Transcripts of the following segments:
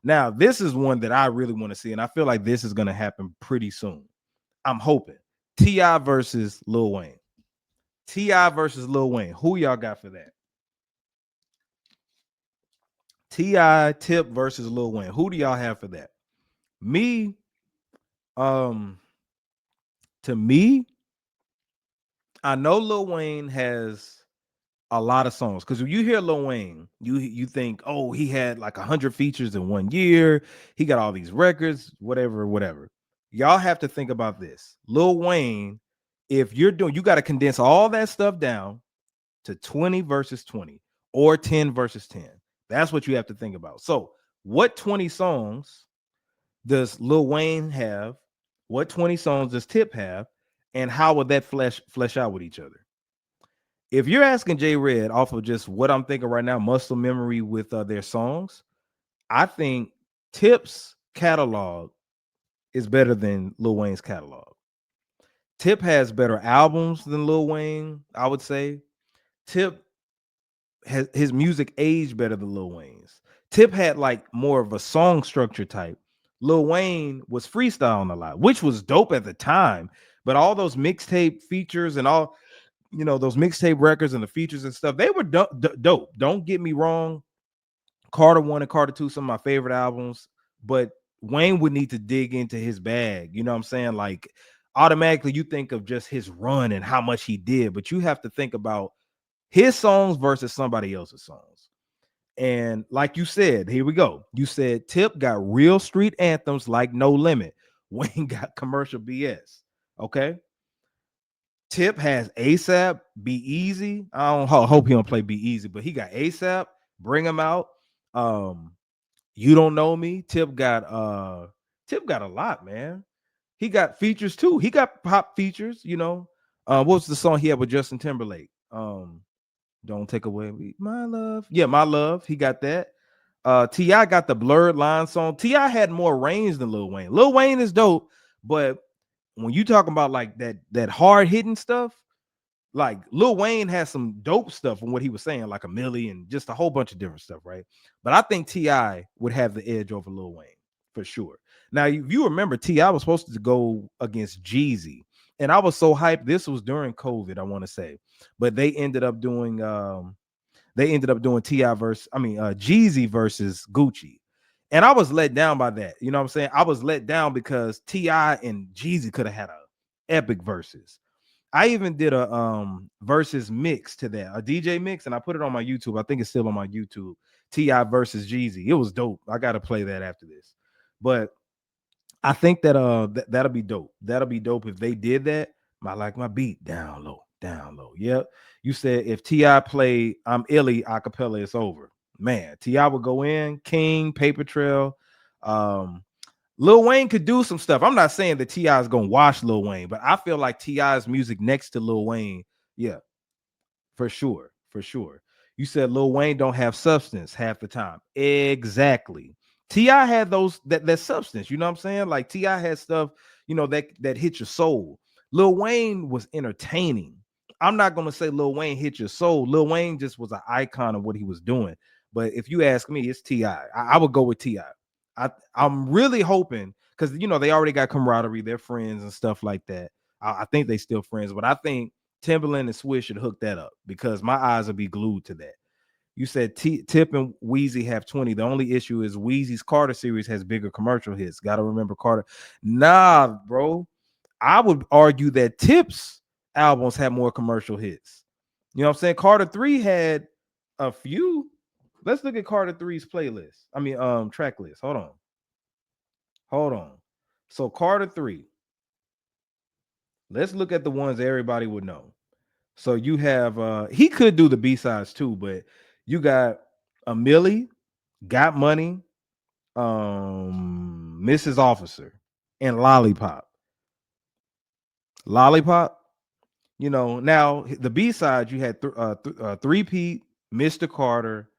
Now, this is one that I really want to see, and I feel like this is going to happen pretty soon. I'm hoping. T.I. versus Lil Wayne. T.I. versus Lil Wayne. Who y'all got for that? T.I. Tip versus Lil Wayne. Who do y'all have for that? Me, um, to me, I know Lil Wayne has a lot of songs because when you hear Lil Wayne, you think, oh, he had like 100 features in 1 year. He got all these records, whatever, whatever. Y'all have to think about this. Lil Wayne, if you're doing, you got to condense all that stuff down to 20 versus 20 or 10 versus 10. That's what you have to think about. So, what 20 songs does Lil Wayne have? What 20 songs does Tip have? And how would that flesh out with each other? If you're asking J Red off of just what I'm thinking right now, muscle memory with their songs, I think Tip's catalog is better than Lil Wayne's catalog. Tip has better albums than Lil Wayne, I would say. Tip has his music aged better than Lil Wayne's. Tip had like more of a song structure type. Lil Wayne was freestyling a lot, which was dope at the time. But all those mixtape features and all, those mixtape records and the features and stuff, they were dope. Don't get me wrong. Carter 1 and Carter 2, some of my favorite albums, but Wayne would need to dig into his bag. You know what I'm saying? Like, automatically you think of just his run and how much he did, but you have to think about his songs versus somebody else's songs. And like you said, here we go. You said Tip got real street anthems like No Limit. Wayne got commercial BS. Okay. Tip has ASAP, Be Easy. I don't hope he don't play Be Easy, but he got ASAP, Bring Him Out. You Don't Know Me. Tip got a lot, man. He got features too. He got pop features, what's the song he had with Justin Timberlake? Don't Take Away My Love. Yeah, My Love. He got that. T.I. got the Blurred Line song. T.I. had more range than Lil Wayne. Lil Wayne is dope, but when you talking about like that hard hitting stuff, like Lil Wayne has some dope stuff from what he was saying, like a Millie and just a whole bunch of different stuff, right? But I think T.I. would have the edge over Lil Wayne for sure. Now, if you remember, T.I. was supposed to go against Jeezy, and I was so hyped. This was during COVID, I want to say, but they ended up doing T.I. Jeezy versus Gucci. And I was let down by that. You know what I'm saying? I was let down because T.I. and Jeezy could have had a epic versus. I even did a versus mix to that, a DJ mix, and I put it on my YouTube. I think it's still on my YouTube. T.I. versus Jeezy. It was dope. I got to play that after this. But I think that that'll be dope. That'll be dope if they did that. My beat down low, down low. Yep. You said if T.I. played I'm Illy acapella, it's over. Man, T.I. would go in, King, Paper Trail. Lil Wayne could do some stuff. I'm not saying that T.I. is gonna wash Lil Wayne, but I feel like T.I.'s music next to Lil Wayne, yeah, for sure, for sure. You said Lil Wayne don't have substance half the time. Exactly. T.I. had that substance. You know what I'm saying? Like T.I. had stuff, that hit your soul. Lil Wayne was entertaining. I'm not gonna say Lil Wayne hit your soul. Lil Wayne just was an icon of what he was doing. But if you ask me, it's T.I. I would go with T.I. I'm really hoping because they already got camaraderie, they're friends and stuff like that. I think they still friends, but I think Timberland and Swish should hook that up because my eyes will be glued to that. You said Tip and Wheezy have 20. The only issue is Wheezy's Carter series has bigger commercial hits. Got to remember Carter. Nah, bro. I would argue that Tip's albums have more commercial hits. You know what I'm saying? Carter 3 had a few. Let's look at Carter 3's playlist. Track list. Hold on. Hold on. So Carter 3. Let's look at the ones everybody would know. So you have he could do the B-sides too, but you got a Millie, Got Money, Mrs. Officer, and Lollipop. Lollipop, now the B-side you had Three Pete, Mr. Carter,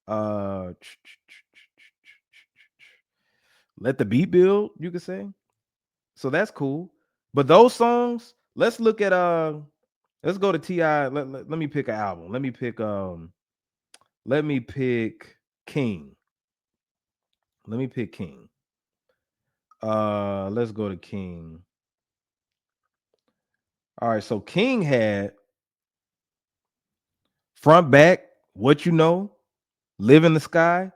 uh Let the Beat Build, you could say. So that's cool. But those songs, let's go to T.I. Let me pick an album. Let me pick King. Let me pick King. Let's go to King. All right, so King had Front Back, What You Know, Live in the Sky,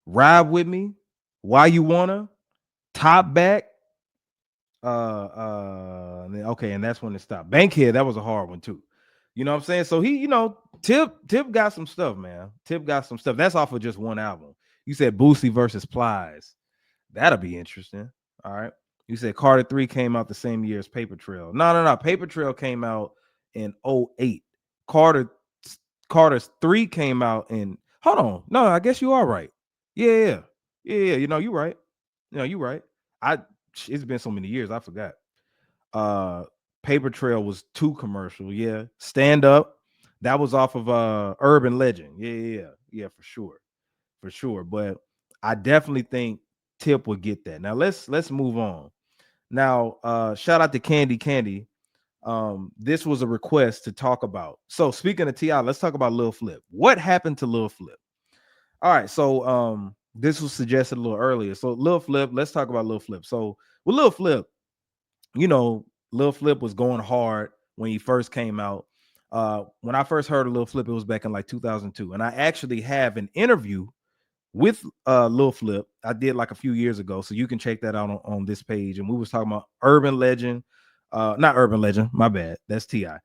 Ride With Me, Why You Wanna, Top Back. Okay, and that's when it stopped. Bankhead, that was a hard one too. You know what I'm saying? So he, Tip got some stuff, man. Tip got some stuff. That's off of just one album. You said Boosie versus Plies. That'll be interesting. All right. You said Carter 3 came out the same year as Paper Trail. No. Paper Trail came out in '08. Carter Carter's 3 came out in, hold on. No, I guess you are right. Yeah. You're right. You're right. I It's been so many years, I forgot. Uh Paper Trail was too commercial. Yeah. Stand Up. That was off of Urban Legend. Yeah, for sure. For sure. But I definitely think Tip would get that. Now let's move on. Now, shout out to Candy. This was a request to talk about. So speaking of T.I., let's talk about Lil Flip. What happened to Lil Flip? All right, so this was suggested a little earlier. So Lil Flip, let's talk about Lil Flip. So with Lil Flip, Lil Flip was going hard when he first came out. When I first heard of Lil Flip, it was back in like 2002, and I actually have an interview with Lil Flip. I did like a few years ago, so you can check that out on this page. And we was talking about Urban Legend, not Urban Legend, my bad, that's T.I.,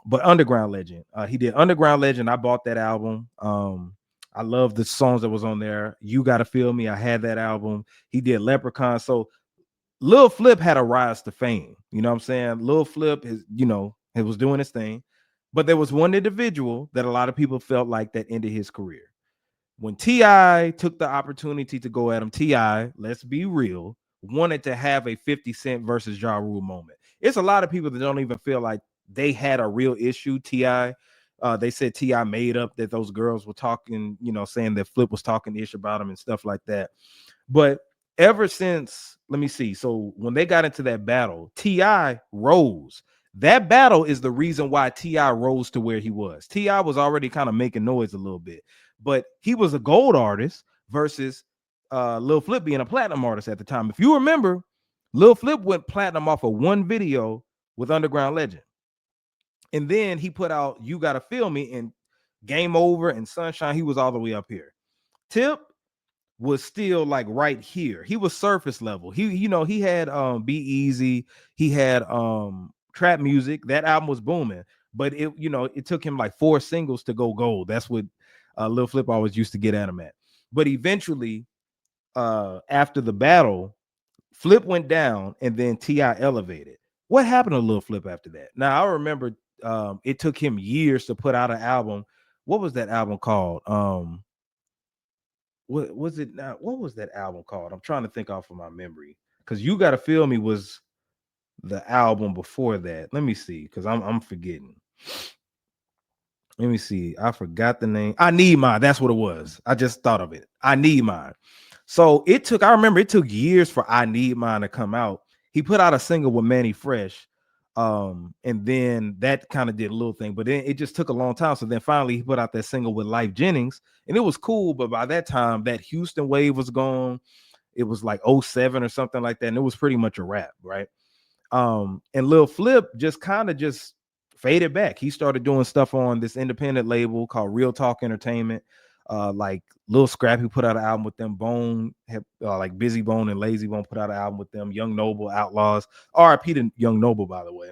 but Underground Legend. He did Underground Legend. I bought that album. I love the songs that was on there. You Gotta Feel Me, I had that album. He did Leprechaun. So Lil Flip had a rise to fame. You know what I'm saying? Lil Flip is, he was doing his thing. But there was one individual that a lot of people felt like that ended his career. When T.I. took the opportunity to go at him, T.I., let's be real, wanted to have a 50 Cent versus Ja Rule moment. It's a lot of people that don't even feel like they had a real issue. T.I., they said T.I. made up that those girls were talking, saying that Flip was talking ish about him and stuff like that. But ever since, let me see. So when they got into that battle, T.I. rose. That battle is the reason why T.I. rose to where he was. T.I. was already kind of making noise a little bit, but he was a gold artist versus Lil Flip being a platinum artist at the time. If you remember, Lil Flip went platinum off of one video with Underground Legend. And then he put out You Gotta Feel Me and Game Over and Sunshine. He was all the way up here. Tip was still like right here. He was surface level. He had Be Easy, he had Trap Music. That album was booming, but it took him like 4 singles to go gold. That's what Lil Flip always used to get at him at. But eventually, after the battle, Flip went down and then T.I. elevated. What happened to Lil Flip after that? Now I remember it took him years to put out an album. What was that album called? What was it now? What was that album called? I'm trying to think off of my memory, because You Gotta Feel Me was the album before that. Let me see, because I'm forgetting. Let me see. I forgot the name. I Need Mine. That's what it was. I just thought of it. I Need Mine. So I remember it took years for I Need Mine to come out. He put out a single with Manny Fresh. And then that kind of did a little thing, but then it just took a long time. So then finally he put out that single with Life Jennings, and it was cool. But by that time, that Houston wave was gone. It was like '07 or something like that, and it was pretty much a wrap, right? And Lil Flip just kind of just faded back. He started doing stuff on this independent label called Real Talk Entertainment. Like Lil Scrappy put out an album with them. Bone, like Busy Bone and Lazy Bone put out an album with them. Young Noble, Outlaws. R.I.P. to Young Noble, by the way.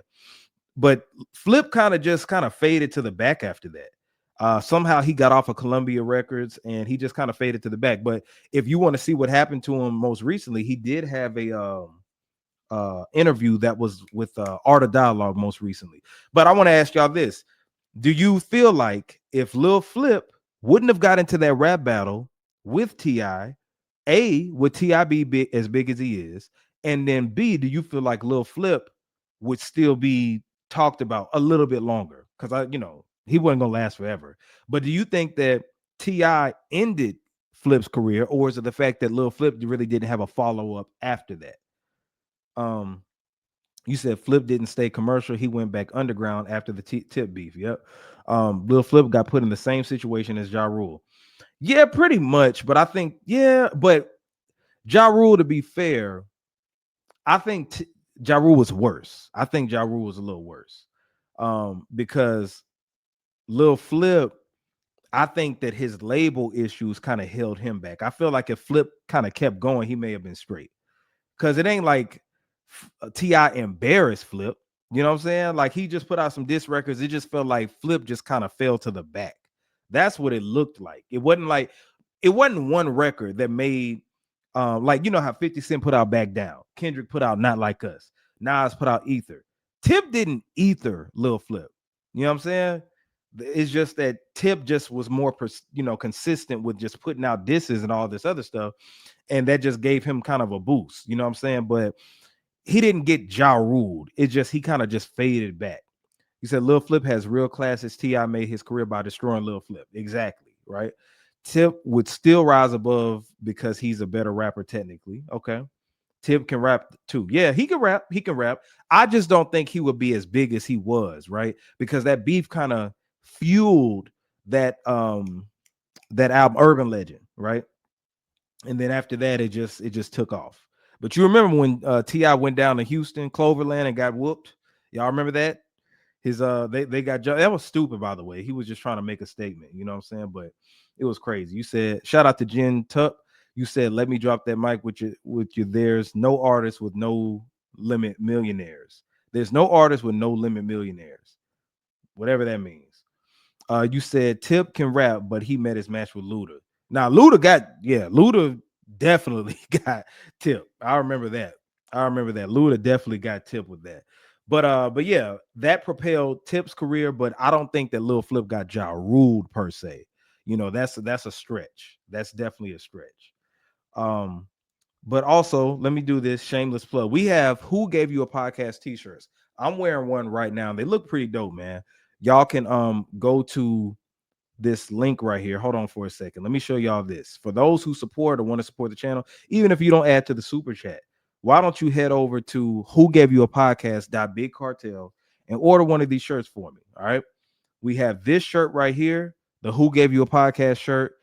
But Flip kind of faded to the back after that. Somehow he got off of Columbia Records and he just kind of faded to the back. But if you want to see what happened to him most recently, he did have a interview that was with Art of Dialogue most recently. But I want to ask y'all this: do you feel like if Lil Flip wouldn't have got into that rap battle with T.I., would T.I. be as big as he is? And then B, do you feel like Lil Flip would still be talked about a little bit longer? Because he wasn't gonna last forever. But do you think that T.I. ended Flip's career, or is it the fact that Lil Flip really didn't have a follow-up after that? You said Flip didn't stay commercial. He went back underground after the Tip beef. Yep. Lil Flip got put in the same situation as Ja Rule. Yeah, pretty much. But I think, but Ja Rule, to be fair, I think Ja Rule was worse. I think Ja Rule was a little worse. Because Lil Flip, I think that his label issues kind of held him back. I feel like if Flip kind of kept going, he may have been straight. Because it ain't like T.I. embarrassed Flip. You know what I'm saying? Like he just put out some diss records. It just felt like Flip just kind of fell to the back. That's what it looked like. It wasn't one record that made like you know how 50 Cent put out Back Down, Kendrick put out Not Like Us, Nas put out Ether. Tip didn't ether Lil Flip. You know what I'm saying? It's just that Tip just was more consistent with just putting out disses and all this other stuff, and that just gave him kind of a boost. You know what I'm saying? But he didn't get Ja ruled. It just he kind of just faded back. He said Lil Flip has real classes. T.I. made his career by destroying Lil Flip. Exactly, right? Tip would still rise above because he's a better rapper technically. Okay. Tip can rap too. Yeah, he can rap. He can rap. I just don't think he would be as big as he was, right? Because that beef kind of fueled that album Urban Legend, right? And then after that, it just took off. But you remember when T.I. went down to Houston, Cloverland, and got whooped? Y'all remember that? His they got that was stupid, by the way. He was just trying to make a statement, you know what I'm saying? But it was crazy. You said, shout out to Jen Tuck. You said, let me drop that mic with you. There's no artist with no limit millionaires. There's no artist with no limit millionaires, whatever that means. You said Tip can rap, but he met his match with Luda. Now Luda definitely got Tip. I remember that. Luda definitely got Tip with that. But yeah, that propelled Tip's career. But I don't think that Lil Flip got Ja ruled per se. You know, that's a stretch. That's definitely a stretch. But also, let me do this shameless plug. We have Who Gave You a Podcast t-shirts. I'm wearing one right now. They look pretty dope, man. Y'all can go to this link right here. Hold on for a second. Let me show y'all this. For those who support or want to support the channel, even if you don't add to the super chat, why don't you head over to Who Gave You a Podcast Big Cartel and order one of these shirts for me? All right. We have this shirt right here, the Who Gave You a Podcast shirt,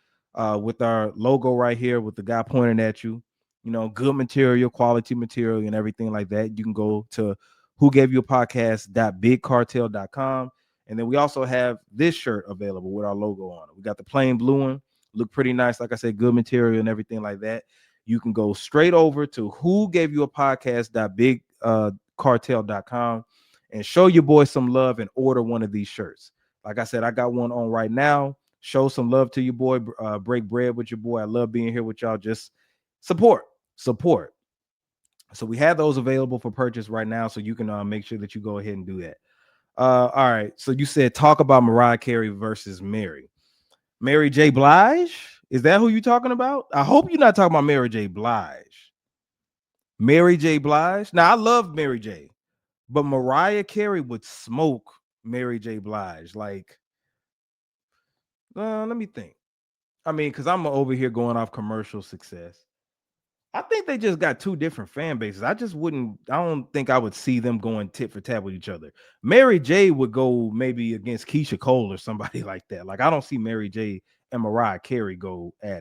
with our logo right here with the guy pointing at you. You know, good material, quality material, and everything like that. You can go to Who Gave You a Podcast.bigcartel.com. And then we also have this shirt available with our logo on it. We got the plain blue one, look pretty nice. Like I said, good material and everything like that. You can go straight over to Who Gave You a Podcast.bigcartel.com and show your boy some love and order one of these shirts. Like I said, I got one on right now. Show some love to your boy. Break bread with your boy. I love being here with y'all. Just support. So we have those available for purchase right now. So you can make sure that you go ahead and do that. All right. So you said talk about Mariah Carey versus Mary J. Blige. Is that who you talking about? I hope you're not talking about Mary J. Blige. Mary J. Blige. Now I love Mary J. But Mariah Carey would smoke Mary J. Blige. Like, let me think. I mean, because I'm over here going off commercial success. I think they just got two different fan bases. I don't think I would see them going tit for tat with each other. Mary J would go maybe against Keisha Cole or somebody like that. Like, I don't see Mary J and Mariah Carey go at